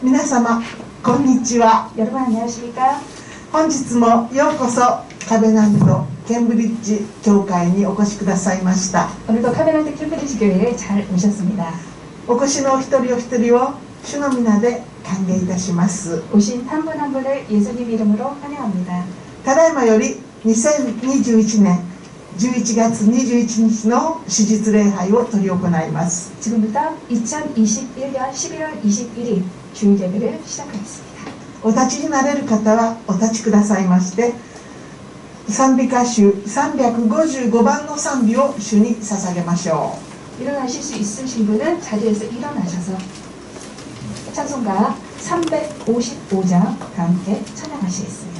皆様こんにちは。 여러분 안녕하십니까? 本日もようこそカベナントケンブリッジ教会にお越しくださいました。 오늘도 카베나트 캠브리지 교회에 잘 오셨습니다. お越しのお一人お一人を主の皆で歓迎いたします。 오신 한 분 한 분을 예수님 이름으로 환영합니다. ただいまより2021年11月21日の主日礼拝を執り行います。 지금부터 2021년 11월 21일 주일 예배를 시작하겠습니다. お立ちになれる方はお立ちくださいまして、賛美歌集355番の賛美を主に捧げましょう。 일어나실 수 있으신 분은 자리에서 일어나셔서 찬송가 355장 함께 찬양하시겠습니다.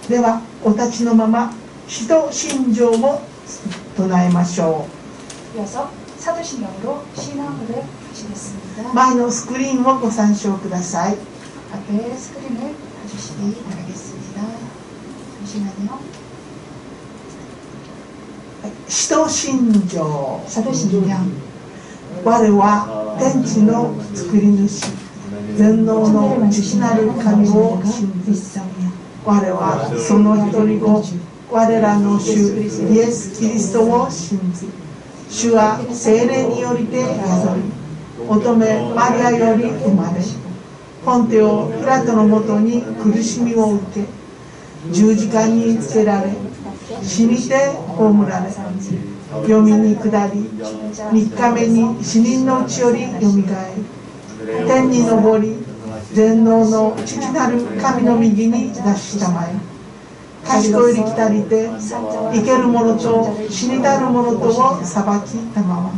ではお立ちのまま使徒信条を唱えましょう。 이어서 사도신경으로 신앙을 하시겠습니다. 前のスクリーンをご参照ください。 앞에 스크린을 봐주시기 바라겠습니다. 잠시만요. 使徒信条。 사도신경. 我は天地の作り主、全能の父なる神を信じ、我はその一人子、我らの主イエス・キリストを信じ、主は聖霊によりて宿り、乙女マリアより生まれ、ポンテオ・ピラトのもとに苦しみを受け、十字架につけられ、死にて葬られ、読みに下り、3日目に死人のうちよりよみがえり、天に昇り、全能の父なる神の右に脱したまえ、賢いりきたりて生ける者と死にたる者とを裁きたまわ。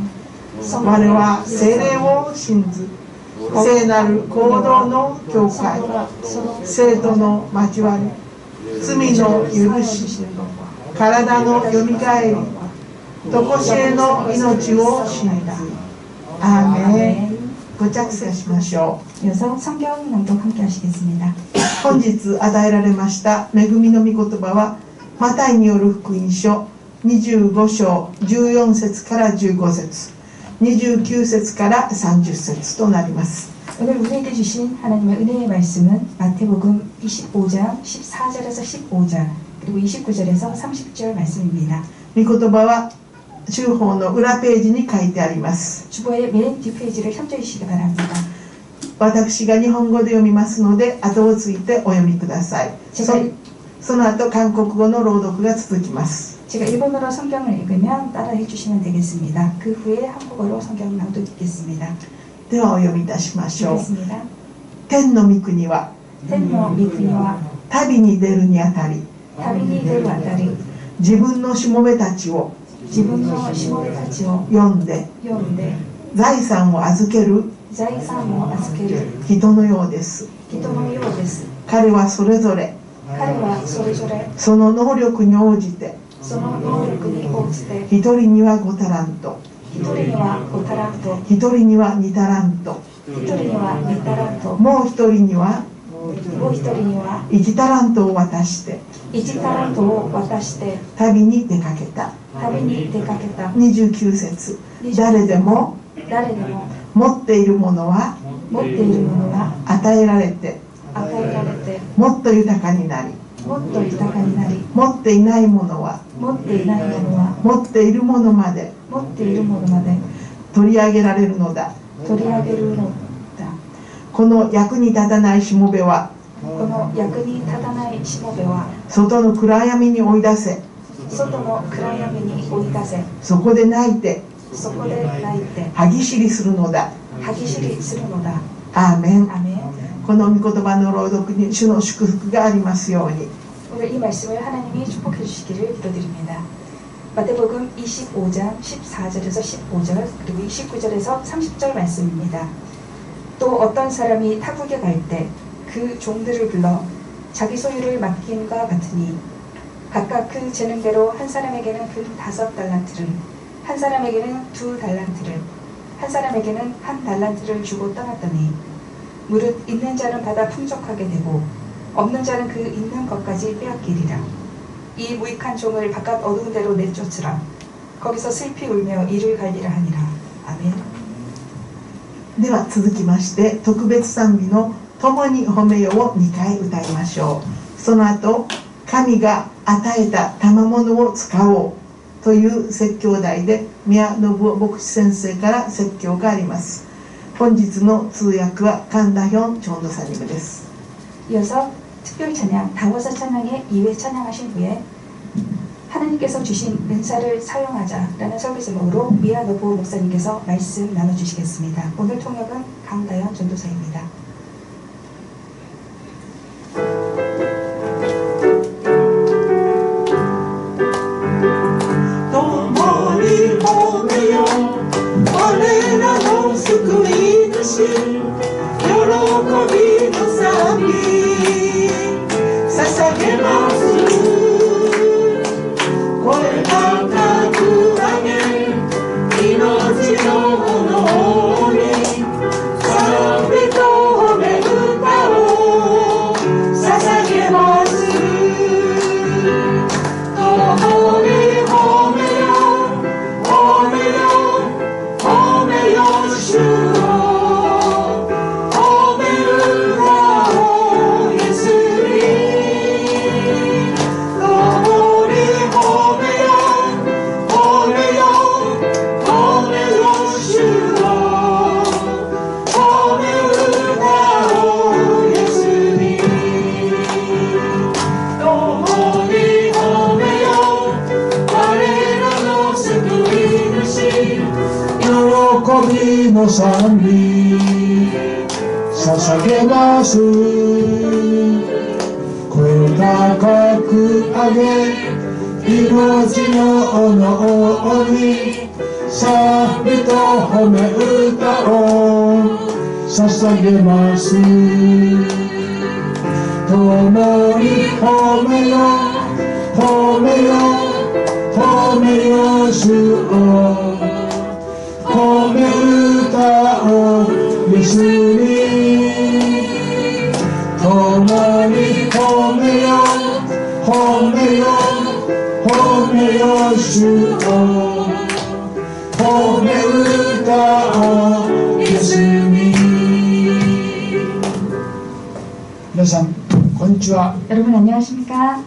我は聖霊を信ず、聖なる行動の教会、生徒の交わり、罪の許し、体のよみがえり、とこしえの命を信ず。アーメン。ご着席しましょう。 이어서 성경 낭독 함께 하시겠습니다. 本日与えられました恵みの御言葉はマタイによる福音書25章14節から15節29節から30節となります。 오늘 우리에게 주신 하나님의 은혜의 말씀은 마태복음 25장 14절에서 15절 그리고 29절에서 30절 말씀입니다. 御言葉は中法の裏ページに書いてあります。 주보의 맨 뒷페이지를 참조해 주시기 바랍니다. 私が日本語で読みますので後をついてお読みください。その後韓国語の朗読が続きます。 제가 일본어로 성경을 읽으면 따라해 주시면 되겠습니다. 그 후에 한국어로 성경 낭독하겠습니다. ではお読みいたしましょう。 읽겠습니다. 天の御国は 텐노 미쿠니와 旅に出るにあたり 타비니 데루 아따리 自分のしもべたちを 지분노 시모의 타치오 呼んで 요인데 財産を預ける 자이사모 아스케르 人のようです。 히토노 요데스 彼はそれぞれ 彼はそれぞれその能力に応じてその能力に応じて一人には5タラント、一人には5タラント、一人には2タラント、一人には2タラント、もう一人にはもう一人には1タラントを渡して1タラントを渡して旅に出かけた。旅に出かけた。29節、誰でも誰でも持っているものは持っているものは与えられて与えられてもっと豊かになり、もっと豊かになり、持っていないものは持っていないものは持っているものまで持っているものまで取り上げられるのだ。取り上げるのだ。この役に立たないしもべはこの役に立たないしもべは外の暗闇に追い出せ、外の暗闇に追い出せ、そこで泣いてそこで泣いて歯ぎしりするのだ。歯ぎしりするのだ。アーメン。 아멘. この御言葉の朗読に主の祝福がありますように。 오늘 이 말씀을 하나님이 축복해 주시기를 기도드립니다. 마태복음 25장 14절에서 15절 그리고 29절에서 30절 말씀입니다. 또 어떤 사람이 타국에 갈 때 그 종들을 불러 자기 소유를 맡김과 같으니 각각 그 재능대로 한 사람에게는 금 5달란트를, 한 사람에게는 2달란트를, 한 사람에게는 1달란트를 주고 떠났더니 무릇 있는 자는 받아 풍족하게 되고 없는 자는 그 있는 것까지 빼앗기리라. 이 무익한 종을 바깥 어두운 데로 내쫓으라. 거기서 슬피 울며 이를 갈리라 하니라. 아멘. では続きまして特別賛美の共に褒めよを2回歌いましょう。その後神が与えた賜物を使おうという説教題で宮信夫牧師先生から説教があります。本日の通訳は神田ヒョン전도사님です。 이어서 특별 찬양 다워서 찬양의 2회 찬양하신 후에 하나님께서 주신 은사를 사용하자라는 설교 제목으로 미야노부 목사님께서 말씀 나눠주시겠습니다. 오늘 통역은 강다현 전도사입니다.賛美捧げます。声高く上げ命の斧に賛美と褒め歌を捧げます。共に褒めよ褒めよ褒めよ主を褒め歌をイエスに共に褒めよ褒めよ褒めよ主を褒め歌をイエスに皆さんこんにちは。 여러분 안녕하십니까?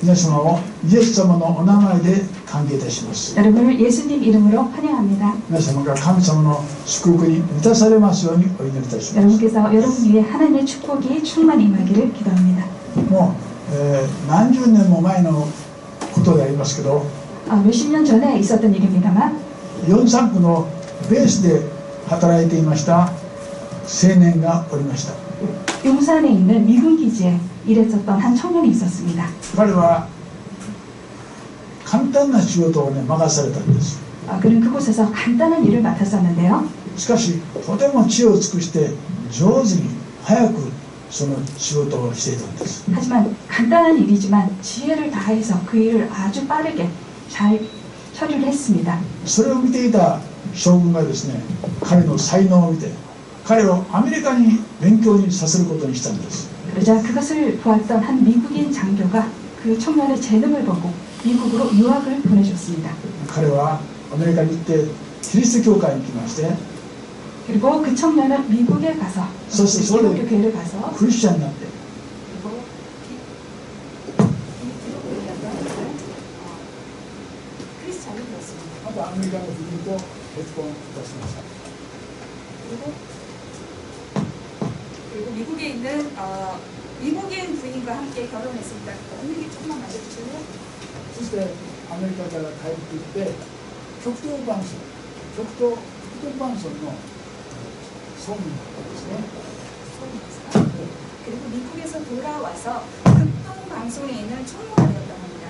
皆様をイエス様のお名前で歓迎いたします。 여러분을 예수님 이름으로 환영합니다. 皆様が神様の祝福に満たされますようにお祈りいたします。 여러분께서 여러분 위에 하나님의 축복이 충만히 임하기를 기도합니다. もう、何十年も前のことでありますけど、 몇십 년 전에 있었던 일입니다만 43区のベースで働いていました青年がおりました。 용산에 있는 미군 기지에 일했었던 한 청년이 있었습니다. 彼は簡単な仕事をね任されたんです。 그는 그곳에서 간단한 일을 맡았었는데요. しかしとても知恵を尽くして上手に早くその仕事をしていたんです。 하지만 간단한 일이지만 지혜를 다해서 그 일을 아주 빠르게 잘 처리를 했습니다. それを見ていた将軍がですね、彼の才能を見て彼をアメリカに勉強にさせることにしたんです。 그러자 그것을 보았던 한 미국인 장교가 그 청년의 재능을 보고 미국으로 유학을 보내줬습니다. 彼はアメリカに行ってキリスト教会に来まして、 그리고 그 청년은 미국에 가서 기독교 교회를 가서 クリスチャンになって、 크리스찬이 되었습니다. またアメリカの夫人と結婚いたしました。 그리고 미국에 있는 미국인 부인과 함께 결혼했습니다. 언니 조금만 만져주실래요? そしてアメリカから帰ってきて極東マンションの総務ですね。 그리고 미국에서 돌아와서 극동 방송에 있는 총무가 되었다고 합니다.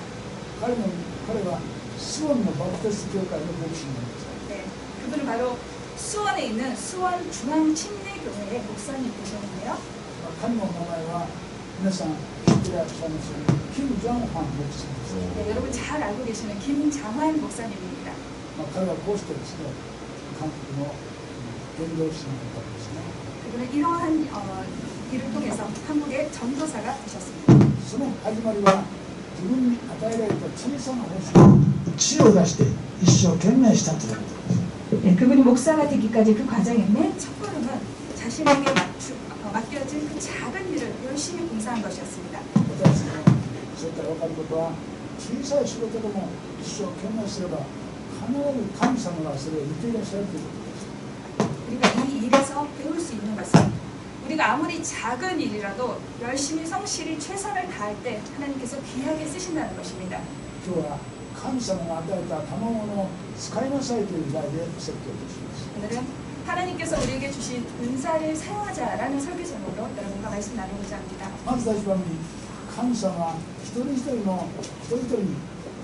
彼はスワンのバプテスト教会の牧師になりました。 네, 그분은 바로 수원에 있는 수원 중앙침례교회의 목사님 되셨는데요. 彼の名前は皆さん知っていらっしゃいますようにキム・ジャンハン牧師です。 네, 여러분 잘 알고 계시는 김장환 목사님입니다. 彼はこうしてですね、韓国の伝道師の方ですね。 그분은 이러한 일을 통해서 한국의 전도사가 되셨습니다. その始まりは自分に与えられた小さな星知恵を出して一生懸命したということです。 네, 그분이 목사가 되기까지 그 과정의 맨 첫 걸음은 자신에게 맡겨진 그 작은 일을 열심히 봉사한 것이었습니다. 私たちもそういった分かることは小さい仕事でも一生懸命すれば必ず神様がそれを見ていらっしゃるということです。 우리가 이 일에서 배울 수 있는 것은 우리가 아무리 작은 일이라도 열심히 성실히 최선을 다할 때 하나님께서 귀하게 쓰신다는 것입니다. 今日は神様が与えた賜物を使いなさいという題で説教いたします。 오늘은 하나님께서 우리에게 주신 은사를 사용하자라는 설교 제목으로 여러분과 말씀 나누고자 합니다. まず第一番に神様は一人一人に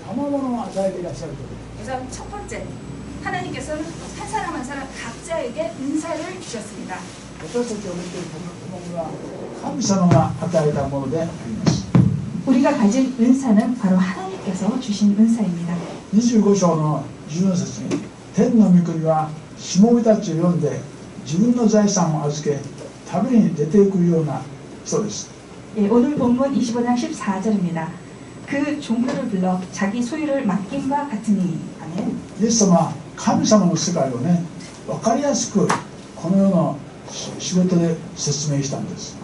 賜物を与えていらっしゃるという。 그래서 첫 번째, 하나님께서는 한 사람 한 사람 각자에게 은사를 주셨습니다. 私たちを持っている賜物は神様が与えたものであります。 우리가 가진 은사는 바로 하나님께서 주신 은사입니다. 25章の14節に天の御国はしもべたちを読んで自分の財産を預け旅に出ていくような人です。 예, 오늘 본문 25장 14절입니다. 그 종들을 불러 자기 소유를 맡김과 같으니. 아멘. イエス様は神様の世界をね分かりやすくこの世の仕事で説明したんです。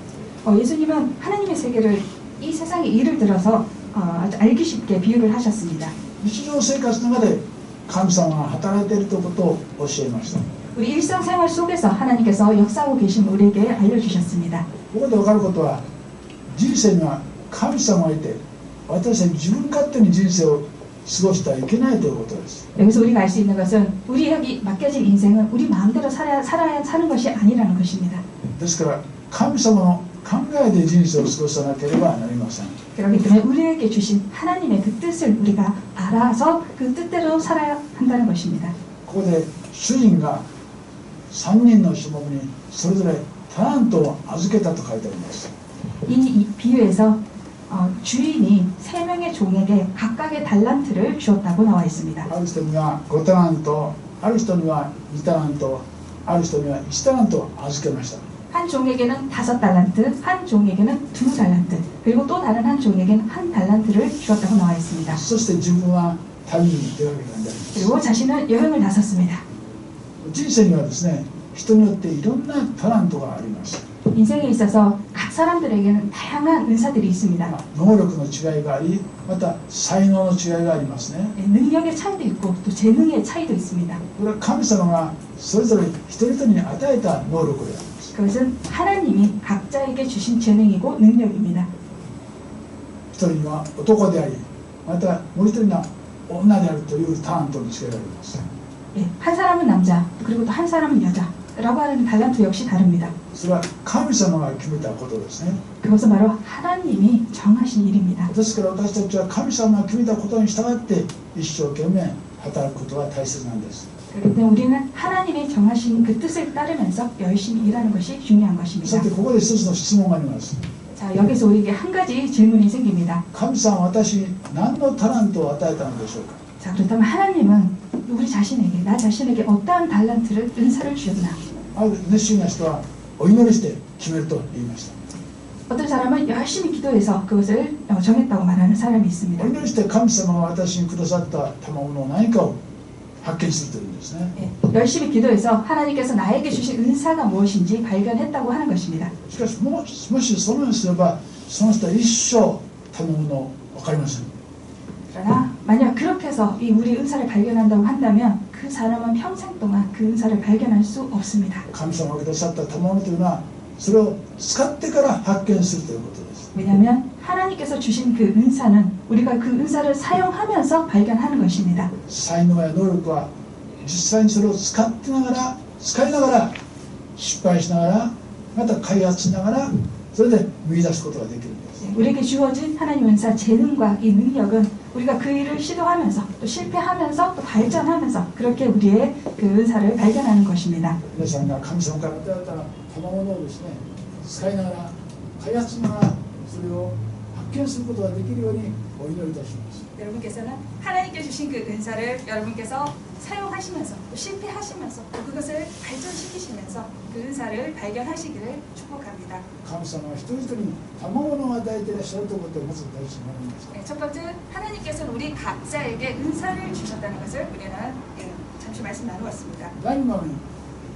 예수님은 하나님의 세계를 이 세상의 일을 들어서 아주 알기 쉽게 비유를 하셨습니다. 日常生活の中で神様が働いているということを教えました。 우리 일상생활 속에서 하나님께서 역사하고 계신 우리에게 알려주셨습니다. ここで分かることは人生には神様がいて私たち自分勝手に人生を過ごしてはいけないということです。 여기서 우리가 알 수 있는 것은 우리에게 맡겨진 인생은 우리 마음대로 사는 것이 아니라는 것입니다. ですから神様の考えで人生を過ごさなければなりません。 그렇기 때문에 우리에게 주신 하나님의 그 뜻을 우리가 알아서 그 뜻대로 살아야 한다는 것입니다. ここで主人が3人のしもべにそれぞれタラントを預けたと書いてあります。 이 비유에서 주인이 3명의 종에게 각각의 달란트를 주었다고 나와 있습니다. ある人には5タラント、ある人には2タラント、ある人には1タラントを預けました。 한 종에게는 5달란트, 한 종에게는 2달란트, 그리고 또 다른 한 종에게는 1달란트를 주었다고 나와 있습니다. そして自分は旅に出かけたんであります。 그리고 자신은 여행을 나섰습니다. 人生にはですね、人によっていろんなタラントがあります。 인생에 있어서 사람들에게는 다양한 은사들이 있습니다. 能力の違いがあり、また才能の違いがありますね。 능력의 차이도 있고 또 재능의 차이도 있습니다. これは神様がそれぞれ一人一人に与えた能力であります。 그것은 하나님이 각자에게 주신 재능이고 능력입니다. 一人には男であり、またもう一人には女であるというターンとの違いがあります。 한 사람은 남자 그리고 또 한 사람은 여자라고 하는 달란트 역시 다릅니다. それは神様が決めたことですね。 그것은 바로 하나님이 정하신 일입니다. ですから私たちは神様が決めたことに従って一生懸命働くことが大切なんです。 그렇기 때문에 우리는 하나님이 정하신 그 뜻을 따르면서 열심히 일하는 것이 중요한 것입니다. さてここで一つの質問があります。 자, 여기서 우리에게 한 가지 질문이 생깁니다. 神様は私に何のタラントを与えたのでしょうか。 자, 그렇다면 하나님은 우리 자신에게, 나 자신에게 어떠한 달란트를, 은사를 주셨나? ある熱心な人はお祈りして決めると言いました。 어떤 사람은 열심히 기도해서 그것을 정했다고 말하는 사람이 있습니다. お祈りして神様が私にくださった賜物の何かを発見するというんですね。 열심히 기도해서 하나님께서 나에게 주신 은사가 무엇인지 발견했다고 하는 것입니다. しかしもしそのようにすればその人は一生賜物を分かりません。 그러나 만약 그렇게 해서 이 우리 은사를 발견한다고 한다면 그 사람은 평생 동안 그 은사를 발견할 수 없습니다. 神様がくださった賜物というのはそれを使ってから発見するということです。 왜냐하면 하나님께서 주신 그 은사는 우리가 그 은사를 사용하면서 발견하는 것입니다. 才能や能力は実際にそれを使いながら失敗しながらまた開発しながらそれで見出すことができるんです。 우리에게 주어진 하나님 은사 재능과 이 능력은 우리가 그 일을 시도하면서 또 실패하면서 또 발전하면서 그렇게 우리의 그 은사를 발견하는 것입니다. 皆さんが神様から与えた賜物をですね使いながら開発しながらそれを発見することができるようにお祈りいたします。 여러분께서는 하나님께 주신 그 은사를 여러분께서 사용하시면서 또 실패하시면서 또 그것을 발전시키시면서 그 은사를 발견하시기를 축복합니다. 神様は一人一人に賜物を与えていらっしゃるということをまず大事になります。 첫 번째, 하나님께서는 우리 각자에게 은사를 주셨다는 것을 우리는 잠시 말씀 나누었습니다. 第二番目に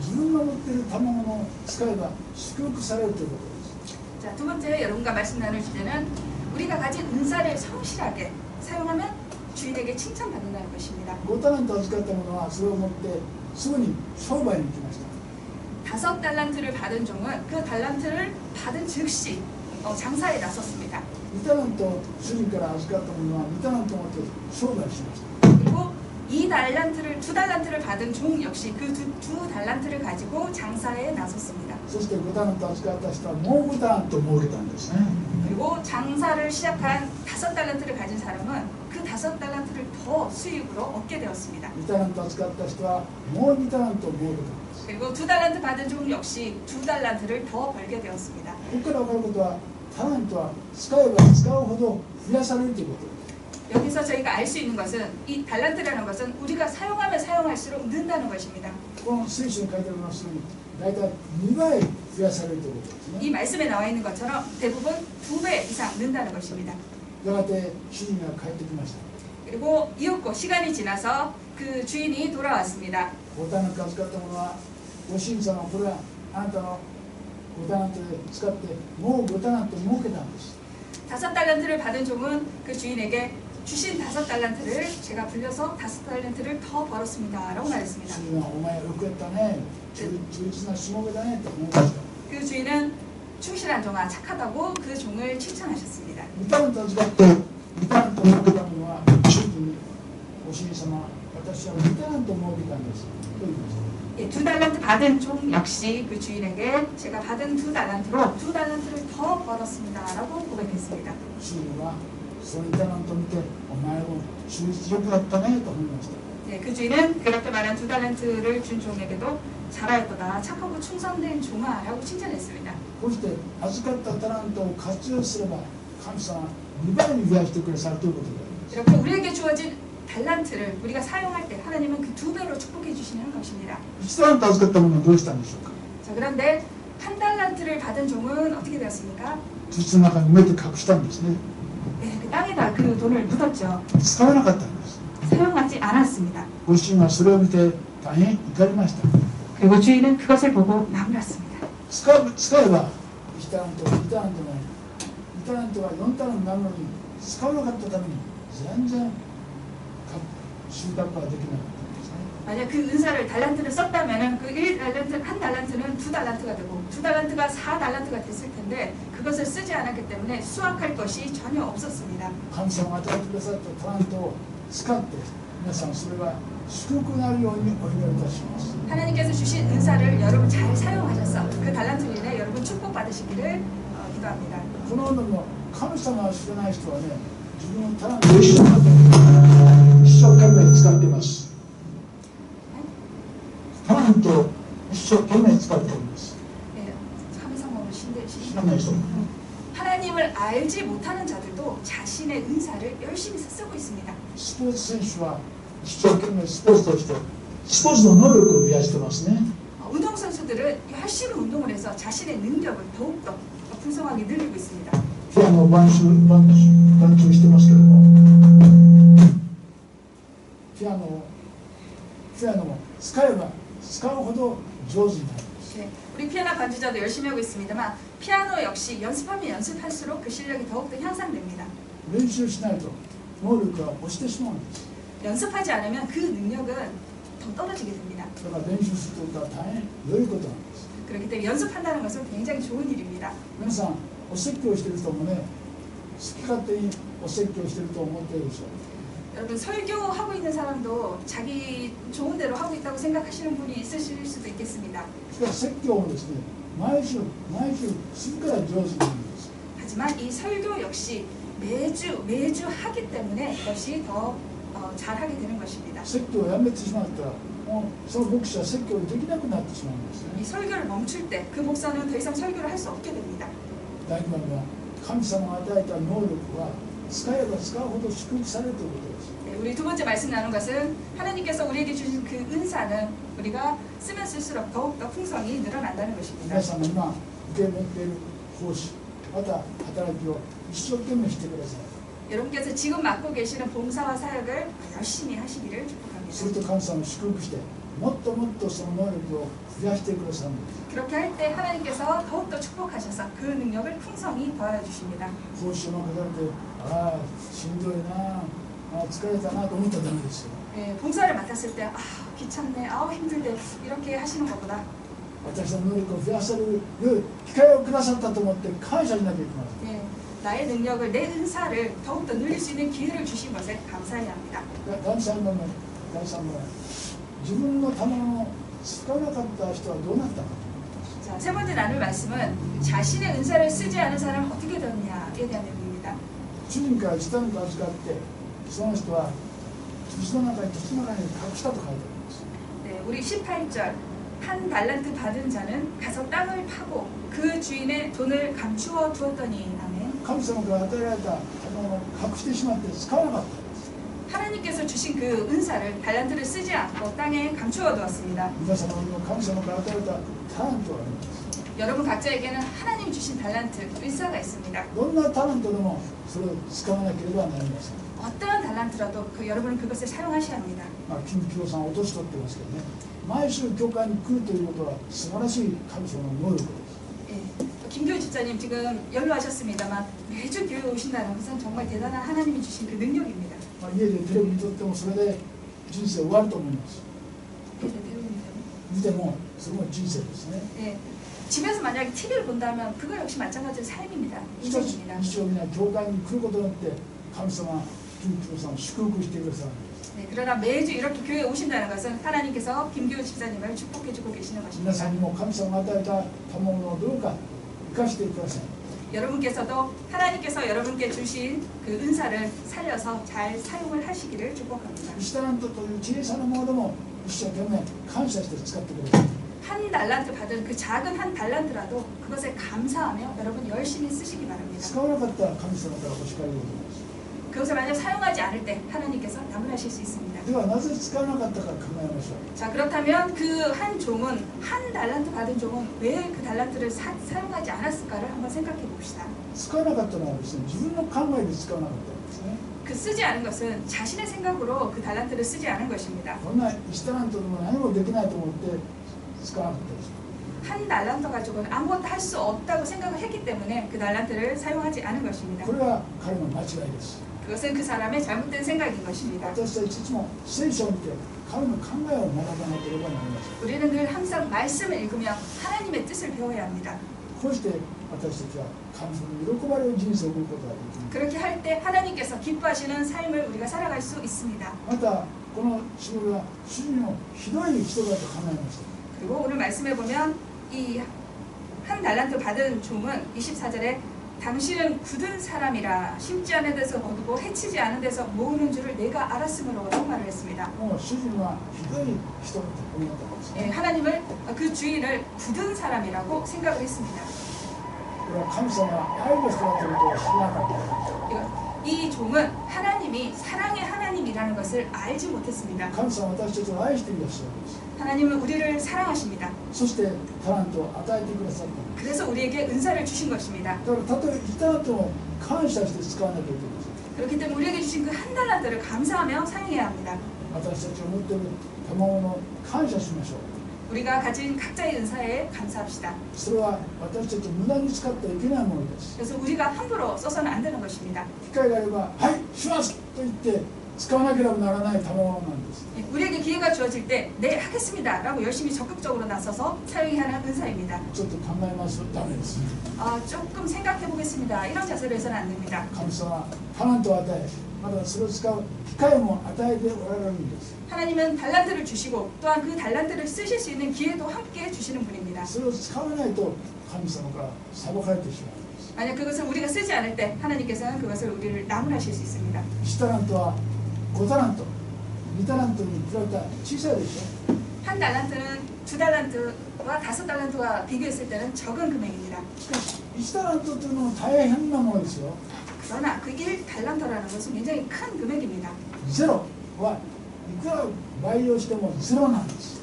自分が持っている賜物を使えば祝福されるということです。 자, 두 번째 여러분과 말씀 나눌 주제는 우리가 가진 은사를 성실하게 사용하면 주인에게 칭찬받는다는 것입니다. 5タラント預かった者はそれを持ってすぐに商売に行きました。 5 달란트를 받은 종은 그 달란트를 받은 즉시 장사에 나섰습니다. 2タラント主人から預かった者は2タラントを持って商売しました。 그리고 2 달란트를 받은 종 역시 그 두 달란트를 가지고 장사에 나섰습니다. そして5タラント預かった人はもう5タラント儲けたんですね。 그리고 장사를 시작한 5 달란트를 가진 사람은 그 5 달란트를 더 수익으로 얻게 되었습니다. 2タラント預かった人はもう2タラント儲けたんです。 그리고 2 달란트 받은 종 역시 2 달란트를 더 벌게 되었습니다. ここから分かることはタラントは使えば使うほど増やされるということです。 여기서 저희가 알 수 있는 것은 이 달란트라는 것은 우리가 사용하면 사용할수록 는다는 것입니다. この聖書に書いてありますように大体2倍増やされるということですね。 이 말씀에 나와 있는 것처럼 대부분 2배 이상 는다는 것입니다. やがて主人が帰ってきました。 그리고 이윽고 시간이 지나서 그 주인이 돌아왔습니다. 5タラント預かった者はご主人様これはあなたの5タラントで使ってもう5タラント儲けたんです。 5 달란트를 받은 종은 그 주인에게 주신 5 달란트를 제가 불려서 5 달란트를 더 벌었습니다. 라고 主 말했습니다. 人はお前よくやったね、忠実なしもべだねと思いました。 그 주인은 충실한 종아 착하다고 그 종을 칭찬하셨습니다. 2タラント預かって2タラント儲けた者は主人にご主人様私は2タラント儲けたんですと言いました。 2 달란트 받은 종 역시 그 주인에게 제가 받은 2 달란트로 2 달란트를 더 벌었습니다. 라고 고백했습니다. 主人はその2タラントを見てお前も忠実よくやったねと思いました。 네, 그 주인은 그렇게 말한 2 달란트를 준 종에게도 잘하였도다 착하고 충성된 종아 라고 칭찬했습니다. こうして預かったタラントを活用すれば神様は2倍に増やしてくださるということであります。 이렇게 우리에게 주어진 달란트를 우리가 사용할 때 하나님은 그 2배로 축복해 주시는 것입니다. 1タラント預かった者はどうしたんでしょうか。 자, 그런데 1 달란트를 받은 종은 어떻게 되었습니까? 土の中に埋めて隠したんですね。 네, 그 땅에다 그 돈을 묻었죠. 使わなかったんです。 사용하지 않았습니다. ご主人はそれを見て大変怒りました。 그리고 주인은 그것을 보고 나무랐습니다. 使えば1タラント2タラントが2タラントが4タラントになるのに使わなかったために全然収穫ができなかったんですね。 만약 그 은사를 달란트를 썼다면은 그 1달란트, 한 달란트는 2달란트가 되고 2달란트가 4달란트가 됐을 텐데 그것을 쓰지 않았기 때문에 수확할 것이 전혀 없었습니다. 神様が与えてくださったタラントを使って皆さんそれが祝福になるようにお祈りいたします。 하나님께서 주신 은사를 여러분 잘 사용하셔서 그 달란트로 인해 여러분 축복받으시기를 기도합니다. この世の神様を知らない人はね、自分のタラントを一生懸命使っています。タラントを一生懸命使っています。 예, 참성으로知らない人。 하나님을 알지 못하는 자들도 자신의 은사를 열심히 쓰고 있습니다. スポーツ選手は一生懸命スポーツとしてスポーツの能力を増やしてますね。 운동선수들은 열심히 운동을 해서 자신의 능력을 더욱더 풍성하게 늘리고 있습니다. ピアノを伴奏してますけども、ピアノを使えば使うほど上手になる。 네, 우리 피아노 반주자도 열심히 하고 있습니다만 피아노 역시 연습하면 연습할수록 그 실력이 더욱더 향상됩니다. 練習しないと能力が落ちてしまうんです。 연습하지 않으면 그 능력은 더 떨어지게 됩니다. だから練習することは大変良いことなんです。 그렇기 때문에 연습한다는 것은 굉장히 좋은 일입니다. 皆さんお説教している人もね、好き勝手にお説教していると思っているでしょう。 여러분 설교하고 있는 사람도 자기 좋은 대로 하고 있다고 생각하시는 분이 있으실 수도 있겠습니다. しかし説教もですね、毎週するから上手になるんです。 하지만 이 설교 역시 매주 하기 때문에 그것이 더 잘하게 되는 것입니다. 説教をやめてしまったら、もうその牧師は説教できなくなってしまうんですね。 이 설교를 멈출 때 그 목사는 더 이상 설교를 할 수 없게 됩니다. 第2番目は神様が与えた能力は使えば使うほど祝福されるということです。 네, 우리 두 번째 말씀 나눈 것은 하나님께서 우리에게 주신 그 은사는 우리가 쓰면 쓸수록 더욱더 풍성이 늘어난다는 것입니다. 皆さんが今受け持っている奉仕、また働きを一生懸命してください。 여러분께서 지금 맡고 계시는 봉사와 사역을 열심히 하시기를 する 축복합니다. と神様を祝福してもっともっとその能力を増やしてくださるんです。 그렇게 할 때 하나님께서 더욱더 축복하셔서 그 능력을 풍성히 더하여 주십니다. 奉仕を任されて、ああしんどいな、ああ疲れたなと思ったらダメですよ。 예, 봉사를 맡았을 때 귀찮네, 힘들대 이렇게 하시는 것보다 私の能力を増やせる機会をくださったと思って感謝しなきゃいけません。 예, 나의 능력을 내 은사를 더욱더 늘릴 수 있는 기회를 주신 것에 감사해야 합니다. 第3番自分の賜を使わなかった人はどうなったか。 자, 세 번째 나눌 말씀은 자신의 은사를 쓰지 않은 사람은 어떻게 되었냐에 대한 내용입니다. 主人から1タラント預かってその人は土の中に隠したと書いてあります。 네, 우리 18절 한 달란트 받은 자는 가서 땅을 파고 그 주인의 돈을 감추어 두었더니 아멘. 神様から与えられた賜を隠してしまって使わなかった。 하나님께서 주신 그 은사를 달란트를 쓰지 않고 땅에 감추어 두었습니다. 皆様にも神様から与えられたタラントがあります。 여러분 각자에게는 하나님 주신 달란트, 은사가 있습니다. どんなタラントでもそれを使わなければなりません。 어떠한 달란트라도 여러분은 그것을 사용하셔야 합니다. 金清さんは落とし取ってますけどね、毎週教会に来るということは素晴らしい神様の能力です。 예, 김교희 집사님 지금 연로하셨습니다만 매주 교회 오신다는 것은 정말 대단한 하나님이 주신 그 능력입니다. 家でテレビ見とってもそれで人生終わると思います。見てもそれも人生ですね。 예, 집에서 만약에 TV를 본다면 그거 역시 마찬가지로 삶입니다. しかし 인생입니다. 日曜日には教会に来ることによって神様金清さんを祝福してくださるんです。 네, 그러나 매주 이렇게 교회에 오신다는 것은 하나님께서 김교희 집사님을 축복해주고 계시는 皆 것입니다. さんにも神様が与えた賜物をどうか生かしてください。 여러분께서도 하나님께서 여러분께 주신 그 은사를 살려서 잘 사용을 하시기를 축복합니다. 1タラントという小さなものでも一生懸命感謝して使ってください。 한 달란트 받은 그 작은 한 달란트라도 그것에 감사하며 여러분 열심히 쓰시기 바랍니다. 使わなかったら神様からお叱りを受けます。 그것을 만약 사용하지 않을 때 하나님께서 나무라실 수 있습니다. ではなぜ使わなかったか考えましょう。 자, 그렇다면 그 한 종은 한 달란트 받은 종은 왜 그 달란트를 사용하지 않았을까를 한번 생각해 봅시다. 使わなかったのはですね、自分の考えで使わなかったんですね。 그 쓰지 않은 것은 자신의 생각으로 그 달란트를 쓰지 않은 것입니다. こんな1タラントでも何もできないと思って使わなかったです。한 달란트 가지고는 아무것도 할 수 없다고 생각을 했기 때문에 그 달란트를 사용하지 않은 것입니다. これが彼の間違いです。 그것은 그 사람의 잘못된 생각인 것입니다. 私たちいつも聖書を見て彼の考えを学ばなければなりません。 우리는 늘 항상 말씀을 읽으며 하나님의 뜻을 배워야 합니다. こうして私たちは神様に喜ばれる人生を送ることができます。 그렇게 할 때 하나님께서 기뻐하시는 삶을 우리가 살아갈 수 있습니다. またこのしもべは主人をひどい人だと考えました。 그리고 오늘 말씀해 보면 이 한 달란트 받은 종은 24절에 당신은 굳은 사람이라 심지 않은 데서 거두고 해치지 않은 데서 모으는 줄을 내가 알았으므로 말을 했습니다. もう主人はひどい人だと思ったんです。 예, 하나님을 그 주인을 굳은 사람이라고 생각을 했습니다. これは神様が愛の人だということを知らなかった。 이 종은 하나님이 사랑의 하나님이라는 것을 알지 못했습니다. 神様は私たちを愛していらっしゃるんです。 하나님은 우리를 사랑하십니다. そしてタラントを与えてくださったんです。 그래서 우리에게 은사를 주신 것입니다. だからたとえ1タラントも感謝して使わなきゃいけないんです。 그렇기 때문에 우리에게 주신 그 한 달란트를 감사하며 사용해야 합니다. 私たちを持っている賜物を感謝しましょう。 우리가 가진 각자의 은사에 감사합시다. それは私たちを無駄に使ってはいけないものです。 그래서 우리가 함부로 써서는 안 되는 것입니다. 機会があれば「はいします!」と言って使わなければならない賜物なんです。 우리에게 기회가 주어질 때 네 하겠습니다 라고 열심히 적극적으로 나서서 사용해야 하는 은사입니다. ちょっと考えますダメです。 조금 생각해 보겠습니다. 이런 자세로 해서는 안 됩니다. 神様はタラントを与え、またそれを使う機会も与えておられるんです。 하나님은 달란트를 주시고 또한 그 달란트를 쓰실 수 있는 기회도 함께 주시는 분입니다. それを使わないと神様から裁かれてしまうんです。 만약 그것을 우리가 쓰지 않을 때 하나님께서는 그것을 우리를 나무라실 수 있습니다. 1タラントは5タラント、2タラントに比べたら小さいでしょ。 한 달란트는 두 달란트와 다섯 달란트와 비교했을 때는 적은 금액입니다. しかし1タラントというのも大変なものですよ。 그러나 그 1달란트라는 것은 굉장히 큰 금액입니다. ゼロはいくら倍用してもゼロなんです。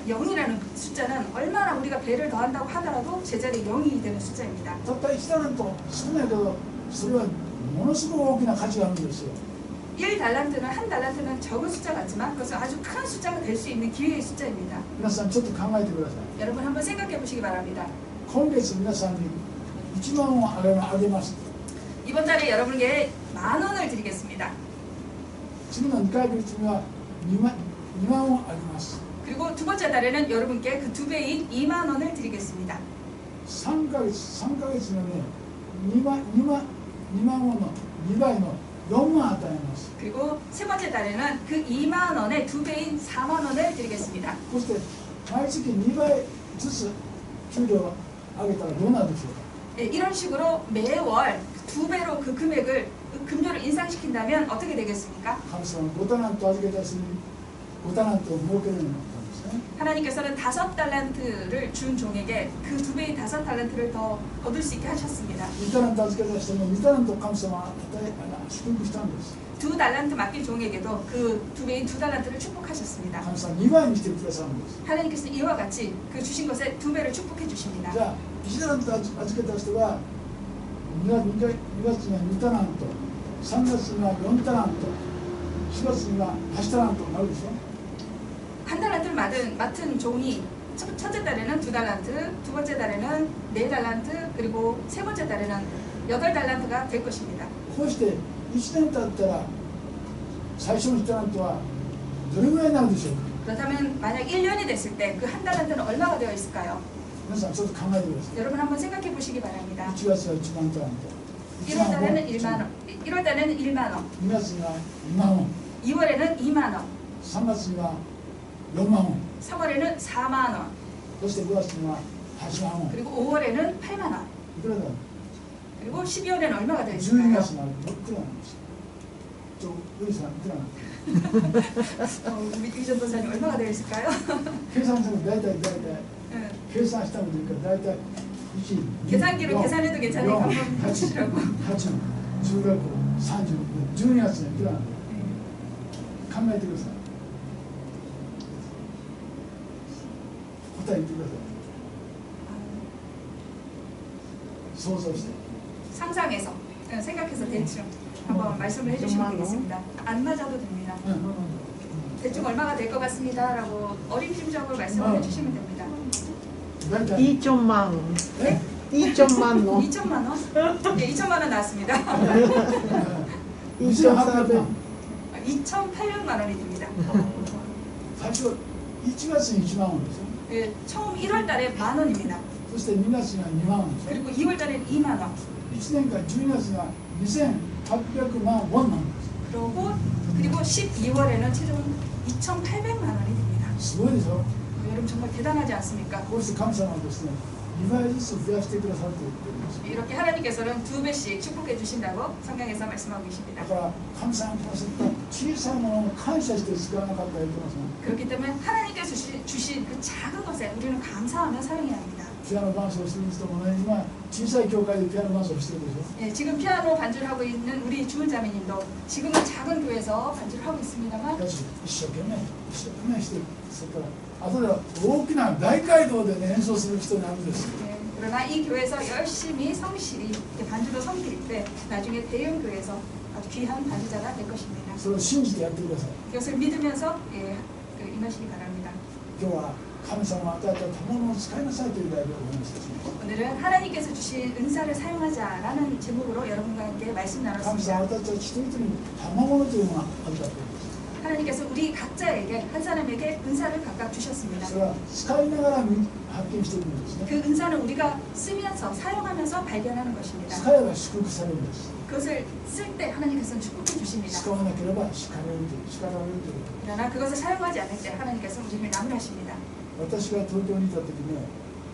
0이라는 숫자는 얼마나 우리가 배를 더한다고 하더라도 제자리 0이 되는 숫자입니다. たった1タラント少ないけどそれはものすごく大きな価値があるんですよ。 1달란트는 한 달란트는 적은 숫자 같지만 그것은 아주 큰 숫자가 될 수 있는 기회의 숫자입니다. 皆さんちょっと考えてください。 여러분 한번 생각해 보시기 바랍니다. 今月皆さんに1万をあげます。 이번 달에 여러분에게 10,000원을 드리겠습니다. 次の2ヶ月には2万をあげます。 그리고 두 번째 달에는 여러분께 그 두 배인 20,000원을 드리겠습니다. 3ヶ月のね2万ウォンの2倍の4万与えます。 그리고 세 번째 달에는 그 20,000원의 두 배인 40,000원을 드리겠습니다. そして毎月2倍ずつ給料を上げたらどうなるでしょうか。 예, 이런 식으로 매월 두 배로 그 금액을 급료를 인상시킨다면 어떻게 되겠습니까? 神様は5タラント預けた人に5タラントを設けるようになったんですね。 하나님께서는 5달란트를 준 종에게 그 두 배인 5달란트를 더 얻을 수 있게 하셨습니다. 2タラント預けた人に2タラントを神様は祝福したんです。 두 달란트 맡긴 종에게도 그 두 배인 2달란트를 축복하셨습니다. 神様は2倍にしてくださるんです。 하나님께서는 이와 같이 그 주신 것에 두 배를 축복해 주십니다. じゃあ1タラント預けた人は2月には2タラント、3月には4タラント、4月には8タラントになるでしょ。 한 달란트를 맡은 종이 첫째 달에는 2달란트, 두 번째 달에는 4달란트, 그리고 세 번째 달에는 8달란트가 될 것입니다. こうして1年経ったら最初の1タラントはどれぐらいになるでしょうか。 그렇다면 만약 1년이 됐을 때 그 한 달란트는 얼마가 되어 있을까요? 皆さんちょっと考えてください。 여러분 한번 생각해 보시기 바랍니다. 1月は1万タラント、 1월 달에는 1만 원, 1월 달에는 1만 원, 2月には2万ウォン、 2월에는 2만 원, 3月には4万ウォン、 3월에는 4만 원, そして5月には8万ウォン。 그리고 5월에는 8만 원, いくらだろう。 그리고 12월에는 얼마가 되어 12 있을까요? 月になるといくらなんですか。ウリさんいくらなんですか。 우리 전도사님 얼마가 되어 있을까요? 計算すると大体 응. 計算したのでいいから大体1、 계산기로 계산해도 괜찮으니까 한번 8、 해주시라고. 8、10月、30、12月にいくらなんだ。考えてください。答え言ってください。想像して。 상상해서 생각해서 대충 한번 말씀을 해주시면 되겠습니다. 안 맞아도 됩니다. 대충 얼마가 될 것 같습니다라고 어림짐작으로 말씀을 해주시면 됩니다. 大体 2천만 원. え 2천만 원. 2천만 원? 네, 2천만 원 나왔습니다. 2,400. 2,800만 원이 됩니다. 最初1月に1万円でしょ 예, 처음 1월 달에 만 원입니다. そして2月が2万円でしょ 그리고 2월 달에 2만 원. 1年間12月が2800万ウォンなんです 그리고 12월에는 최종 2,800만 원이 됩니다. すごいでしょ 여러분 정말 대단하지 않습니까? こうして神様はですね2倍ずつ増やしてくださると言ってるんです 이렇게 하나님께서는 2배씩 축복해 주신다고 성경에서 말씀하고 계십니다. だから神様にくださった小さいものを感謝して使わなかったらいけません 그렇기 때문에 하나님께서 주신 그 작은 것에 우리는 감사하며 사용해야 합니다. ピアノ伴奏する人もね今小さい教会でピアノ伴奏してるでしょ 예, 지금 피아노 반주를 하고 있는 우리 주은자매님도 지금은 작은 교회에서 반주를 하고 있습니다만 しかし一生懸命してそれから後では大きな大街道で、ね、演奏する人になるんです 예, 그러나 이 교회에서 열심히 성실히 이렇게 반주도 성실일 때 나중에 대형 교회에서 아주 귀한 반주자가 될 것입니다. それを信じてやってください 이것을 믿으면서 예, 임하시기 바랍니다. 今日は神様が与えた賜物を使いなさいという題でお話しします 오늘은 하나님께서 주신 은사를 사용하자라는 제목으로 여러분과 함께 말씀 神様 나눴습니다. 私たち一人一人に賜物というのがあるだけです 하나님께서 우리 각자에게 한 사람에게 은사를 각각 주셨습니다. それは使いながら発見していくんですね 그 은사는 우리가 쓰면서 사용하면서 발견하는 것입니다. 使えば祝福されるんです 그것을 쓸 때 하나님께서는 축복해 使 주십니다. わなければ叱られるという 그러나 그것을 사용하지 않을 때 하나님께서 우리를 나무라십니다. 私が東京にいた時ね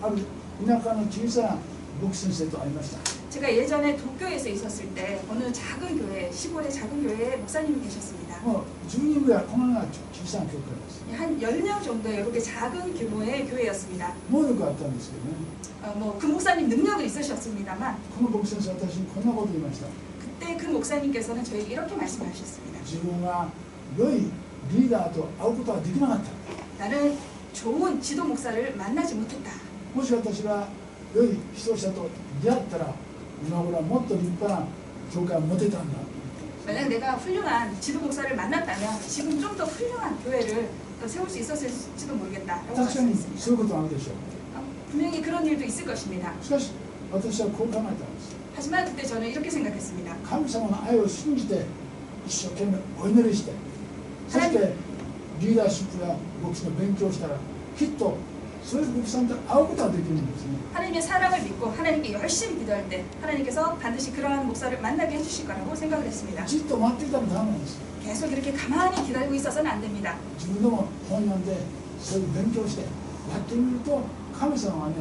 ある田舎の小さな牧師先生と会いました 제가 예전에 도쿄에서 있었을 때 어느 작은 교회, 시골의 작은 교회에 목사님이 계셨습니다. もう10人ぐらいこのような小さな教会です 한 10명 정도의 이렇게 작은 규모의 교회였습니다. 能力があったんですけどね 그 목사님 능력은 있으셨습니다만 この牧師先生私にこんなこと言いました 그때 그 목사님께서는 저에게 이렇게 말씀하셨습니다. 自分は良いリーダーと会うことはできなかった 나는 좋은 지도 목사를 만나지 못했다. もし私が良い指導者と出会ったら今頃はもっと立派な教会を持てたんだ 만약 내가 훌륭한 지도 목사를 만났다면 지금 좀 더 훌륭한 교회를 더 세울 수 있었을지도 모르겠다라고 確かに 말씀했습니다. そういうことはあるでしょう 분명히 그런 일도 있을 것입니다. しかし私はこう考えたんです 하지만 그때 저는 이렇게 생각했습니다. 神様の愛を信じて一生懸命お祈りしてそしてリーダーシップや牧師の勉強をしたらきっとそういう牧師さんと会うことができるんですね 하나님의 사랑을 믿고 하나님께 열심히 기도할 때 하나님께서 반드시 그러한 목사를 만나게 해주실 거라고 생각을 했습니다. じっと待っていたらダメなんです 계속 이렇게 가만히 기다리고 있어서는 안 됩니다. 自分でも本読んでそういう勉強してやってみると神様はね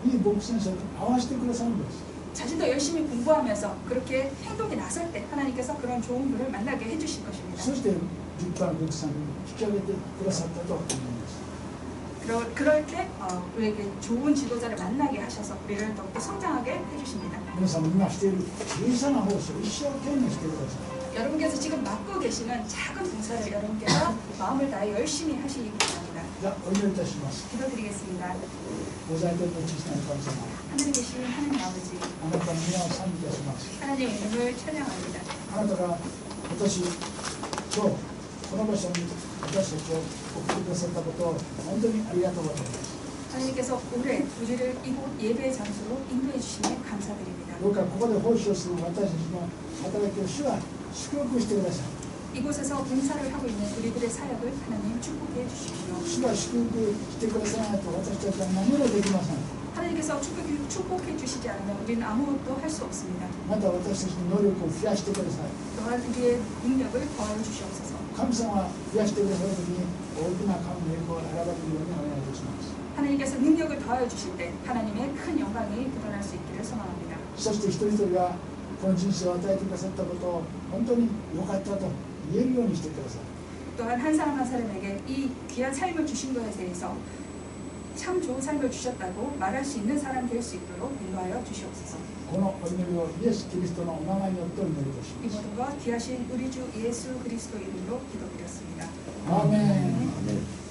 いい牧師先生と会わせてくださるんです 자신도 열심히 공부하면서 그렇게 행동에 나설 때 하나님께서 그런 좋은 분을 만나게 해주실 것입니다. そして立派な牧師さんに引き上げてくださったと思います 그럴 때 우리에게 좋은 지도자를 만나게 하셔서 우리를 더욱더 성장하게 해주십니다. 皆さんも今している小さな奉仕を一生懸命してください 여러분께서 지금 맡고 계시는 작은 봉사를 여러분께서 마음을 다해 열심히 하시기 바랍니다. じゃあお祈りいたします 기도드리겠습니다. ご在天の父なる神様 하늘에 계신 하나님 아버지, あなたの皆を賛美いたします 하나님의 이름을 찬양합니다. あなたが私今日この場所に私たちを送ってくださったことを本当にありがとうございます 하나님께서 올해 우리를 이곳 예배의 장소로 인도해 주심에 감사드립니다. どうかここで奉仕をする私たちの働きを主は祝福してください 이곳에서 봉사를 하고 있는 우리들의 사역을 하나님 축복해 주십시오. 主が祝福してくださらないと私たちは何もできません 하나님께서 축복해 주시지 않으면 우리는 아무것도 할 수 없습니다. また私たちの能力を増やしてください 또한 우리의 능력을 더하여 주시옵소서. 神様が増やしてくださるときに大きな神の栄光が現れるようにお願いいたします 하나님께서 능력을 더하여 주실 때 하나님의 큰 영광이 드러날 수 있기를 소망합니다. そして一人一人がこの人生を与えてくださったことを本当に良かったと言えるようにしてください 또한 한 사람 한 사람에게 이 귀한 삶을 주신 것에 대해서 참 좋은 삶을 주셨다고 말할 수 있는 사람 될 수 있도록 인도하여 주시옵소서. このお祈りをイエス・キリストのお名前によってお祈りいたしま 이 す 모든 것 귀하신 우리 주 예수 그리스도 이름으로 기도드렸습니다. アーメン 아멘.